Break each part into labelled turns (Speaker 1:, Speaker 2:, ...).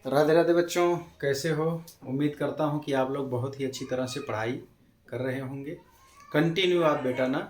Speaker 1: राधे राधे बच्चों, कैसे हो। उम्मीद करता हूँ कि आप लोग बहुत ही अच्छी तरह से पढ़ाई कर रहे होंगे। कंटिन्यू आप बेटा ना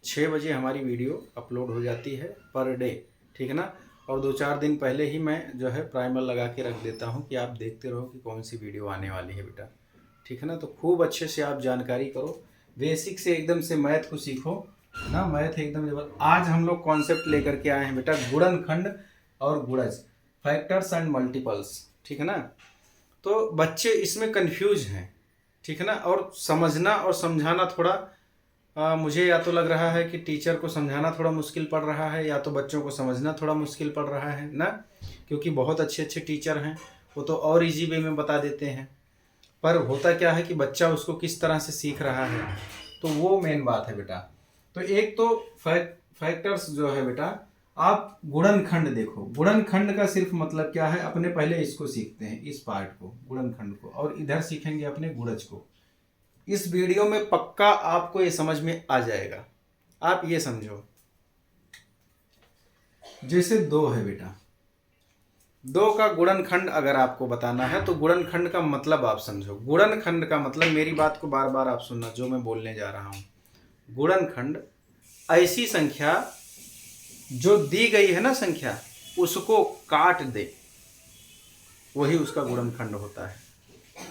Speaker 1: 6 बजे हमारी वीडियो अपलोड हो जाती है पर डे, ठीक है ना। और 2-4 दिन पहले ही मैं जो है प्राइमर लगा के रख देता हूँ कि आप देखते रहो कि कौन सी वीडियो आने वाली है बेटा, ठीक है ना। तो खूब अच्छे से आप जानकारी करो, बेसिक से एकदम से मैथ को सीखो ना। मैथ एकदम जबरदस्त। आज हम लोग कॉन्सेप्ट लेकर के आए हैं बेटा गुणनखंड और गुणज, फैक्टर्स एंड मल्टीपल्स, ठीक है ना। तो बच्चे इसमें कंफ्यूज हैं, ठीक है ना। और समझना और समझाना थोड़ा मुझे या तो लग रहा है कि टीचर को समझाना थोड़ा मुश्किल पड़ रहा है या तो बच्चों को समझना थोड़ा मुश्किल पड़ रहा है ना। क्योंकि बहुत अच्छे अच्छे टीचर हैं, वो तो और इजी वे में बता देते हैं, पर होता क्या है कि बच्चा उसको किस तरह से सीख रहा है, तो वो मेन बात है बेटा। तो एक तो फैक्टर्स जो है बेटा, आप गुणनखंड देखो। गुणनखंड का सिर्फ मतलब क्या है, अपने पहले इसको सीखते हैं, इस पार्ट को, गुणनखंड को, और इधर सीखेंगे अपने गुणज को। इस वीडियो में पक्का आपको ये समझ में आ जाएगा। आप ये समझो, जैसे 2 है बेटा, 2 का गुणनखंड अगर आपको बताना है तो गुणनखंड का मतलब आप समझो। गुणनखंड का मतलब, मेरी बात को बार बार आप सुनना जो मैं बोलने जा रहा हूं। गुणनखंड ऐसी संख्या जो दी गई है ना संख्या, उसको काट दे, वही उसका गुणनखंड होता है।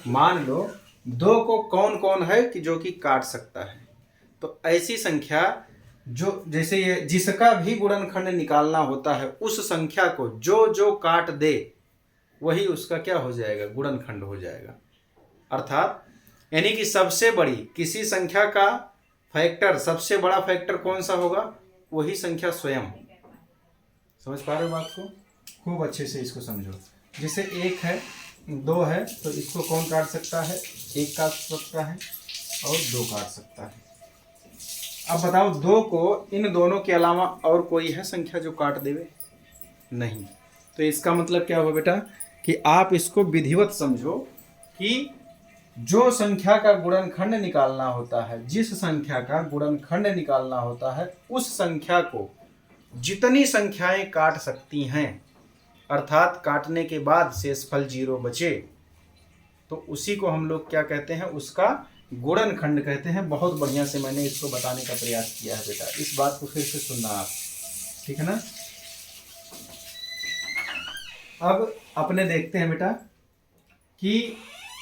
Speaker 1: मान लो 2 को कौन कौन है कि जो कि काट सकता है, तो ऐसी संख्या जो, जैसे ये जिसका भी गुणनखंड निकालना होता है उस संख्या को जो जो काट दे वही उसका क्या हो जाएगा, गुणनखंड हो जाएगा। अर्थात यानी कि सबसे बड़ी किसी संख्या का फैक्टर, सबसे बड़ा फैक्टर कौन सा होगा, वही संख्या स्वयं। समझ पा रहे हो बात को? खूब अच्छे से इसको समझो। जैसे 1 है, 2 है, तो इसको कौन काट सकता है, 1 काट सकता है और 2 काट सकता है। अब बताओ 2 को इन दोनों के अलावा और कोई है संख्या जो काट देवे? नहीं। तो इसका मतलब क्या हुआ बेटा कि आप इसको विधिवत समझो कि जो संख्या का गुणनखंड निकालना होता है, जिस संख्या का गुणनखंड निकालना होता है, उस संख्या को जितनी संख्याएं काट सकती हैं, अर्थात काटने के बाद शेषफल 0 बचे, तो उसी को हम लोग क्या कहते हैं, उसका गुणनखंड कहते हैं। बहुत बढ़िया से मैंने इसको बताने का प्रयास किया है बेटा, इस बात को फिर से सुनना आप, ठीक है ना। अब अपने देखते हैं बेटा कि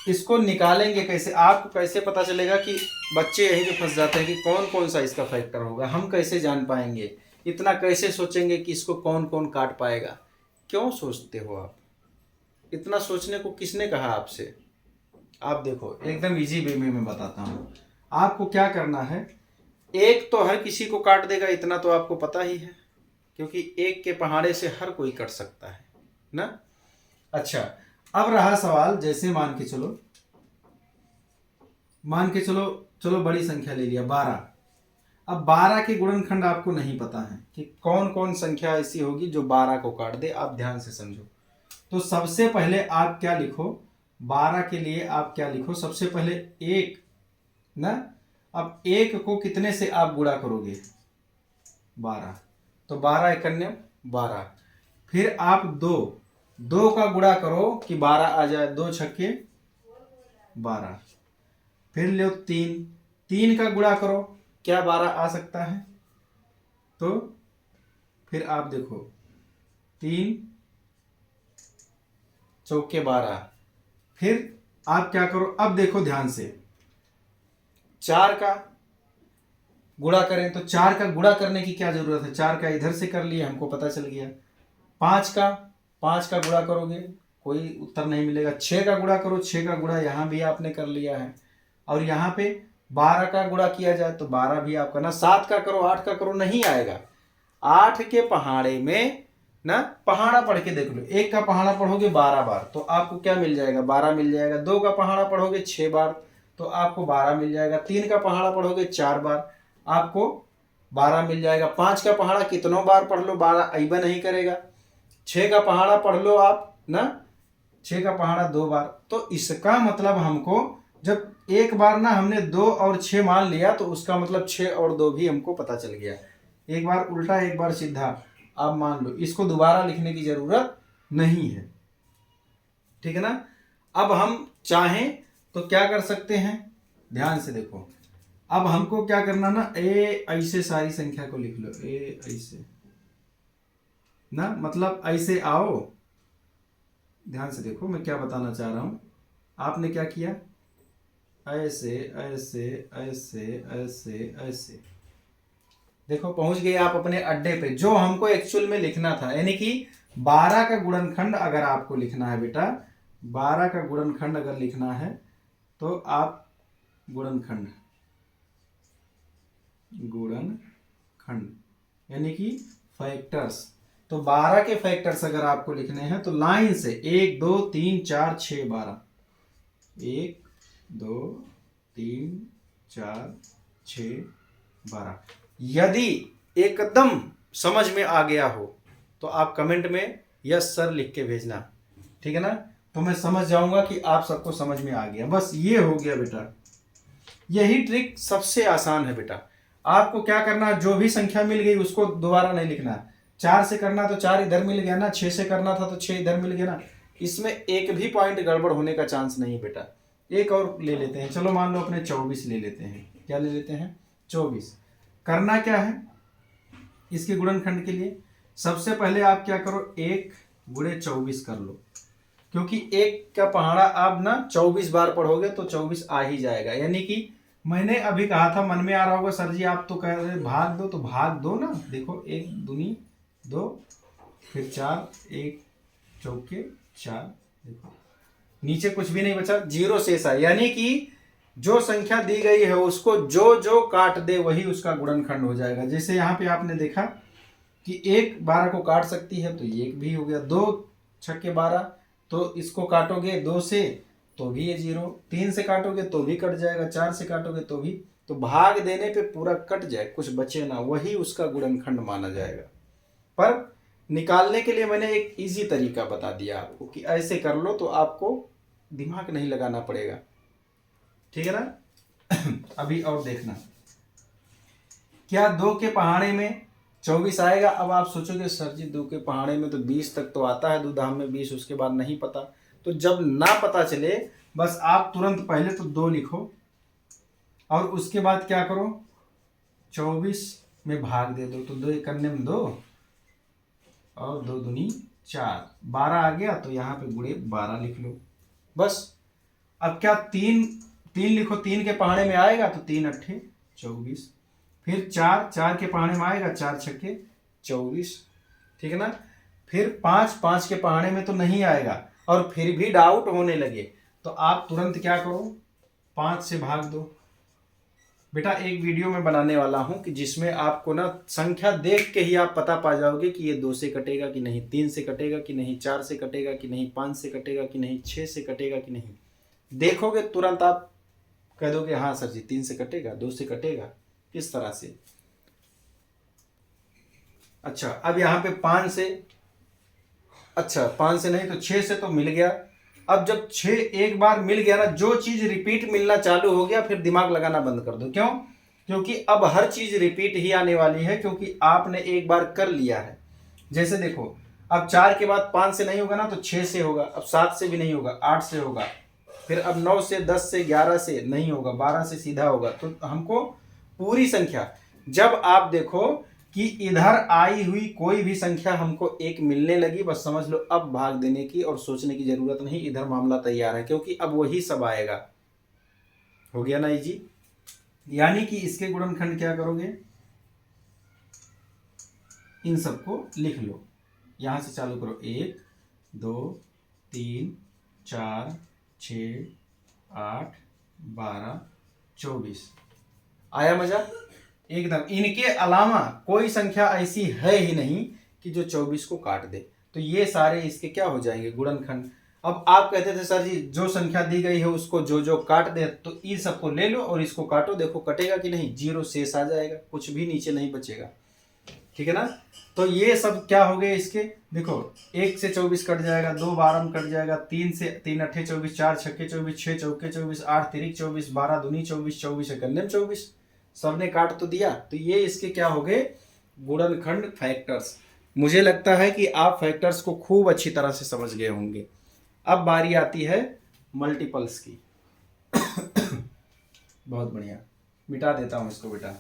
Speaker 1: इसको निकालेंगे कैसे। आपको कैसे पता चलेगा कि बच्चे यहीं पे फंस जाते हैं कि कौन कौन सा इसका फैक्टर होगा, हम कैसे जान पाएंगे, इतना कैसे सोचेंगे कि इसको कौन कौन काट पाएगा। क्यों सोचते हो आप? इतना सोचने को किसने कहा आपसे? आप देखो एकदम इजी वे में मैं बताता हूँ। आपको क्या करना है, 1 तो हर किसी को काट देगा, इतना तो आपको पता ही है, क्योंकि 1 के पहाड़े से हर कोई कट सकता है ना। अच्छा, अब रहा सवाल, जैसे मान के चलो, चलो बड़ी संख्या ले लिया 12। अब 12 के गुणनखंड आपको नहीं पता है कि कौन कौन संख्या ऐसी होगी जो 12 को काट दे। आप ध्यान से समझो। तो सबसे पहले आप क्या लिखो, 12 के लिए आप क्या लिखो, सबसे पहले 1 ना। अब 1 को कितने से आप गुणा करोगे, 12, तो 12 एकन्य 12। फिर आप 2 का गुणा करो कि 12 आ जाए, 2 छक्के 12। फिर लो 3 का गुणा करो, क्या 12 आ सकता है? तो फिर आप देखो 3 चौके 12। फिर आप क्या करो, अब देखो ध्यान से, 4 का गुणा करें, तो 4 का गुणा करने की क्या जरूरत है, 4 का इधर से कर लिए, हमको पता चल गया। 5 का गुणा करोगे, कोई उत्तर नहीं मिलेगा। 6 का गुणा करो, 6 का गुणा यहाँ भी आपने कर लिया है। और यहाँ पे 12 का गुणा किया जाए तो 12 भी आप करना। 7 का करो, 8 का करो, नहीं आएगा। 8 के पहाड़े में ना, पहाड़ा पढ़ के देख लो, 1 का पहाड़ा पढ़ोगे 12 बार तो आपको क्या मिल जाएगा, 12 मिल जाएगा। 2 का पहाड़ा पढ़ोगे 6 बार तो आपको 12 मिल जाएगा। 3 का पहाड़ा पढ़ोगे 4 बार, आपको 12 मिल जाएगा। 5 का पहाड़ा कितनों बार पढ़ लो, 12 अइबा नहीं करेगा। 6 का पहाड़ा पढ़ लो आप ना, 6 का पहाड़ा 2 बार। तो इसका मतलब हमको, जब एक बार ना हमने 2 और 6 मान लिया तो उसका मतलब 6 और 2 भी हमको पता चल गया। एक बार उल्टा एक बार सीधा, आप मान लो, इसको दोबारा लिखने की जरूरत नहीं है। ठीक है ना। अब हम चाहें तो क्या कर सकते हैं, ध्यान से देखो, अब हमको क्या करना ना, ए ऐसे सारी संख्या को लिख लो, ए ऐसे ना, मतलब ऐसे आओ, ध्यान से देखो मैं क्या बताना चाह रहा हूं। आपने क्या किया, ऐसे ऐसे ऐसे ऐसे ऐसे, देखो पहुंच गए आप अपने अड्डे पे। जो हमको एक्चुअल में लिखना था, यानी कि 12 का गुणनखंड अगर आपको लिखना है बेटा, 12 का गुणनखंड अगर लिखना है तो आप गुणनखंड यानी कि फैक्टर्स, तो 12 के फैक्टर्स अगर आपको लिखने हैं तो लाइन से 1 2 3 4 6 12, 1 2 3 4 6 12। यदि एकदम समझ में आ गया हो तो आप कमेंट में यस सर लिख के भेजना, ठीक है ना, तो मैं समझ जाऊंगा कि आप सबको समझ में आ गया। बस ये हो गया बेटा, यही ट्रिक सबसे आसान है बेटा। आपको क्या करना है, जो भी संख्या मिल गई उसको दोबारा नहीं लिखना है। 4 से करना तो 4 इधर मिल गया ना, 6 से करना था तो 6 इधर मिल गया ना, इसमें एक भी पॉइंट गड़बड़ होने का चांस नहीं बेटा। एक और ले लेते हैं, चलो मान लो अपने 24 ले लेते हैं। क्या ले लेते हैं, 24। करना क्या है इसके गुणनखंड के लिए, सबसे पहले आप क्या करो, 1 गुणे 24 कर लो, क्योंकि 1 का पहाड़ा आप ना 24 बार पढ़ोगे तो 24 आ ही जाएगा। यानी कि मैंने अभी कहा था, मन में आ रहा होगा सर जी आप तो कह रहे भाग दो, तो भाग दो ना, देखो 1 दूनी 2, फिर 4, 1 चौके 4, देखो नीचे कुछ भी नहीं बचा, 0 शेष है। यानी कि जो संख्या दी गई है उसको जो जो काट दे वही उसका गुणनखंड हो जाएगा। जैसे यहाँ पे आपने देखा कि 1 12 को काट सकती है तो ये 1 भी हो गया, 2 छक्के 12, तो इसको काटोगे 2 से तो भी ये 0, 3 से काटोगे तो भी कट जाएगा, 4 से काटोगे तो भी, तो भाग देने पे पूरा कट जाए, कुछ बचे ना, वही उसका गुणनखंड माना जाएगा। पर निकालने के लिए मैंने एक इजी तरीका बता दिया आपको कि ऐसे कर लो तो आपको दिमाग नहीं लगाना पड़ेगा, ठीक है ना। अभी और देखना, क्या 2 के पहाड़े में 24 आएगा। अब आप सोचोगे सर जी 2 के पहाड़े में तो 20 तक तो आता है, दूधाम में 20, उसके बाद नहीं पता। तो जब ना पता चले बस आप तुरंत पहले तो 2 लिखो और उसके बाद क्या करो, 24 में भाग दे दो, तो 2 करने में 2 और 2 दूनी 4, 12 आ गया, तो यहाँ पे गुणे 12 लिख लो बस। अब क्या 3 लिखो, 3 के पहाड़े में आएगा तो 3 अट्ठे 24, फिर 4 के पहाड़े में आएगा, 4 छक्के 24, ठीक है ना। फिर 5 के पहाड़े में तो नहीं आएगा और फिर भी डाउट होने लगे तो आप तुरंत क्या करो, 5 से भाग दो। बेटा एक वीडियो में बनाने वाला हूं कि जिसमें आपको ना संख्या देख के ही आप पता पा जाओगे कि ये 2 से कटेगा कि नहीं, 3 से कटेगा कि नहीं, 4 से कटेगा कि नहीं, 5 से कटेगा कि नहीं, 6 से कटेगा कि नहीं। देखोगे तुरंत आप कह दोगे हाँ सर जी 3 से कटेगा, 2 से कटेगा, किस तरह से। अच्छा अब यहाँ पे 5 से, अच्छा 5 से नहीं तो 6 से तो मिल गया। अब जब 6 एक बार मिल गया ना, जो चीज रिपीट मिलना चालू हो गया फिर दिमाग लगाना बंद कर दो। क्यों, क्योंकि अब हर चीज रिपीट ही आने वाली है, क्योंकि आपने एक बार कर लिया है। जैसे देखो अब 4 के बाद 5 से नहीं होगा ना तो 6 से होगा, अब 7 से भी नहीं होगा, 8 से होगा, फिर अब 9 से, 10 से, 11 से नहीं होगा, 12 से सीधा होगा। तो हमको पूरी संख्या, जब आप देखो कि इधर आई हुई कोई भी संख्या हमको 1 मिलने लगी, बस समझ लो अब भाग देने की और सोचने की जरूरत नहीं, इधर मामला तैयार है, क्योंकि अब वही सब आएगा। हो गया ना जी। यानी कि इसके गुणनखंड क्या करोगे, इन सबको लिख लो, यहां से चालू करो, 1 2 3 4 6 8 12 24। आया मजा एकदम। इनके अलावा कोई संख्या ऐसी है ही नहीं कि जो 24 को काट दे, तो ये सारे इसके क्या हो जाएंगे, गुणनखंड। अब आप कहते थे सर जी जो संख्या दी गई है उसको जो जो काट दे, तो इन सबको ले लो और इसको काटो, देखो कटेगा कि नहीं, 0 शेष आ जाएगा, कुछ भी नीचे नहीं बचेगा, ठीक है ना। तो ये सब क्या हो गए इसके, देखो 1 से 24 कट जाएगा, 2 12 में कट जाएगा, 3 से 3 अट्ठे 24, 4 छक्के 24, 6 चौके 24, 8 तिरिक 24, 12 दूनी 24, 24 इकन्ने में 24, सबने काट तो दिया। तो ये इसके क्या हो गए, गुणनखंड फैक्टर्स। मुझे लगता है कि आप फैक्टर्स को खूब अच्छी तरह से समझ गए होंगे। अब बारी आती है मल्टीपल्स की। बहुत बढ़िया, मिटा देता हूं इसको बेटा।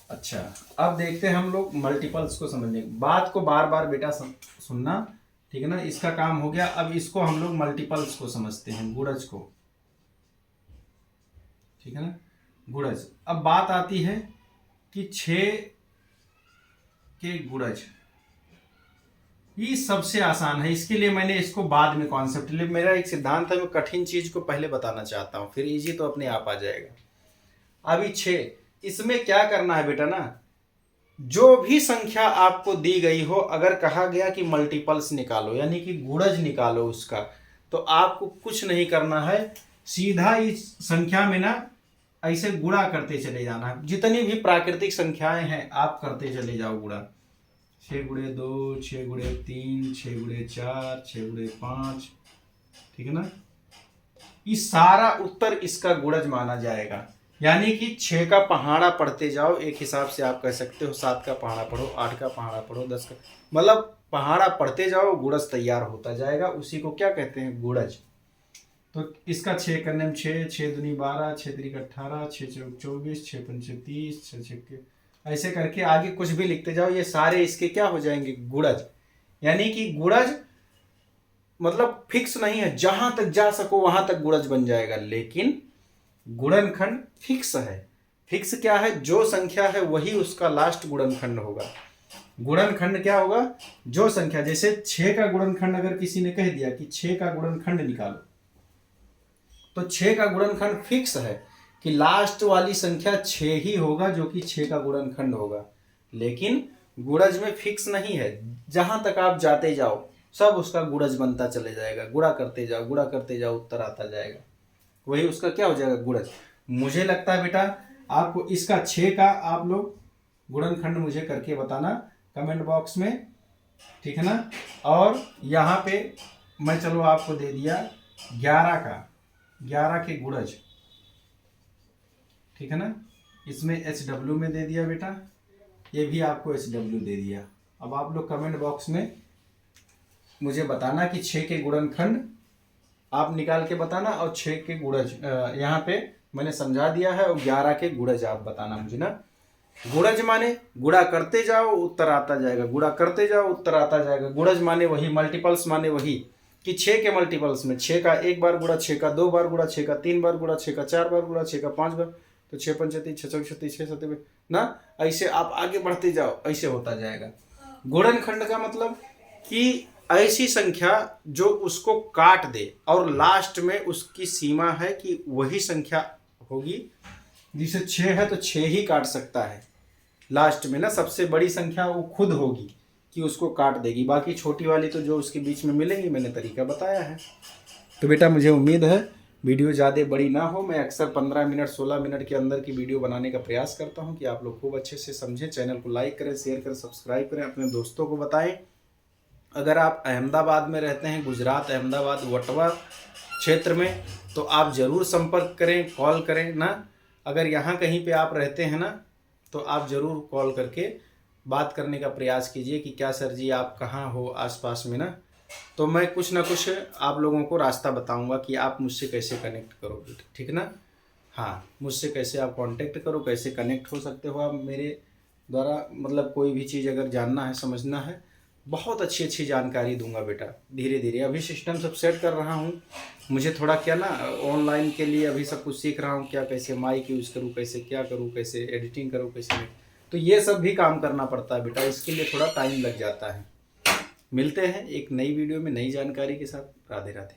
Speaker 1: अच्छा, अब देखते हैं हम लोग मल्टीपल्स को समझने की। बात को बार बार बेटा सुनना, ठीक है ना। इसका काम हो गया। अब इसको हम लोग मल्टीपल्स को समझते हैं, गुणज को, ठीक है ना, गुणज। अब बात आती है कि 6 के गुणज, ये सबसे आसान है। इसके लिए मैंने इसको बाद में कॉन्सेप्ट लिए, मेरा एक सिद्धांत है, मैं कठिन चीज को पहले बताना चाहता हूं, फिर इजी तो अपने आप आ जाएगा। अभी 6, इसमें क्या करना है बेटा ना, जो भी संख्या आपको दी गई हो, अगर कहा गया कि मल्टीपल्स निकालो यानी कि गुणज निकालो उसका, तो आपको कुछ नहीं करना है, सीधा इस संख्या में ना ऐसे गुणा करते चले जाना है। जितनी भी प्राकृतिक संख्याएं हैं आप करते चले जाओ गुणा। 6 गुणे 2, 6 गुणे 3, 6 गुणे 4, 6 गुणे 5, ठीक है ना। इस सारा उत्तर इसका गुणज माना जाएगा। यानी कि 6 का पहाड़ा पढ़ते जाओ, एक हिसाब से आप कह सकते हो 7 का पहाड़ा पढ़ो, 8 का पहाड़ा पढ़ो, 10 का, मतलब पहाड़ा पढ़ते जाओ, गुणज तैयार होता जाएगा। उसी को क्या कहते हैं, गुणज। तो इसका 6 करने में 6, 6 दूनी 12, 6 त्रिक 18, 6 चौक 24, 6 पंचे 30, 6 छक्के, ऐसे करके आगे कुछ भी लिखते जाओ, ये सारे इसके क्या हो जाएंगे, गुणज। यानी कि गुणज मतलब फिक्स नहीं है, जहां तक जा सको वहां तक गुणज बन जाएगा, लेकिन गुणनखंड फिक्स है। फिक्स क्या है, जो संख्या है वही उसका लास्ट गुणनखंड होगा। गुणनखंड क्या होगा, जो संख्या, जैसे 6 का गुणनखंड अगर किसी ने कह दिया कि 6 का गुणनखंड निकालो, तो 6 का गुणनखंड फिक्स है कि लास्ट वाली संख्या 6 ही होगा, जो कि 6 का गुणनखंड होगा। लेकिन गुणज में फिक्स नहीं है, जहां तक आप जाते जाओ सब उसका गुणज बनता चले जाएगा, गुणा करते जाओ, गुणा करते जाओ, उत्तर आता जाएगा, वही उसका क्या हो जाएगा, गुणज। मुझे लगता है बेटा आपको इसका 6 का आप लोग गुणनखंड मुझे करके बताना कमेंट बॉक्स में, ठीक है ना। और यहाँ पे मैं चलो आपको दे दिया 11 का, 11 के गुणज, ठीक है ना। इसमें HW में दे दिया बेटा, ये भी आपको HW दे दिया। अब आप लोग कमेंट बॉक्स में मुझे बताना कि 6 के गुणनखंड आप निकाल के बताना, और 6 के गुणज यहाँ पे मैंने समझा दिया है, और 11 के गुणज आप बताना मुझे ना। गुणज माने गुणा करते जाओ उत्तर आता जाएगा, गुणा करते जाओ उत्तर आता जाएगा। गुणज माने वही, मल्टीपल्स माने वही कि 6 के मल्टीपल्स में 6 का एक बार गुणा, 6 का 2 बार गुणा, 6 का 3 बार गुणा, 6 का 4 बार गुणा, 6 का 5 बार, तो 6 पंचे 30, 6 चौक 36, 6 7 ना, ऐसे आप आगे बढ़ते जाओ, ऐसे होता जाएगा। गुणनखंड का मतलब कि ऐसी संख्या जो उसको काट दे, और लास्ट में उसकी सीमा है कि वही संख्या होगी, जिसे 6 है तो 6 ही काट सकता है लास्ट में ना, सबसे बड़ी संख्या वो खुद होगी कि उसको काट देगी, बाकी छोटी वाली तो जो उसके बीच में मिलेंगी, मैंने तरीका बताया है। तो बेटा मुझे उम्मीद है वीडियो ज़्यादा बड़ी ना हो, मैं अक्सर 15 मिनट 16 मिनट के अंदर की वीडियो बनाने का प्रयास करता हूं कि आप लोग खूब अच्छे से समझें। चैनल को लाइक करें, शेयर करें, सब्सक्राइब करें, अपने दोस्तों को बताएं। अगर आप अहमदाबाद में रहते हैं, गुजरात अहमदाबाद वटवा क्षेत्र में, तो आप ज़रूर संपर्क करें, कॉल करें ना। अगर यहाँ कहीं पे आप रहते हैं ना, तो आप ज़रूर कॉल करके बात करने का प्रयास कीजिए कि क्या सर जी आप कहाँ हो आसपास में ना, तो मैं कुछ ना कुछ आप लोगों को रास्ता बताऊंगा कि आप मुझसे कैसे कनेक्ट करो, ठीक ना। हाँ, मुझसे कैसे आप कांटेक्ट करो, कैसे कनेक्ट हो सकते हो आप मेरे द्वारा, मतलब कोई भी चीज़ अगर जानना है, समझना है, बहुत अच्छी अच्छी जानकारी दूंगा बेटा धीरे धीरे। अभी सिस्टम सब सेट कर रहा हूँ, मुझे थोड़ा क्या ना ऑनलाइन के लिए अभी सब कुछ सीख रहा हूँ, क्या कैसे माइक यूज़ करूँ, कैसे क्या करूँ, कैसे एडिटिंग करूँ, कैसे नहीं, तो ये सब भी काम करना पड़ता है बेटा, इसके लिए थोड़ा टाइम लग जाता है। मिलते हैं एक नई वीडियो में नई जानकारी के साथ। राधे राधे।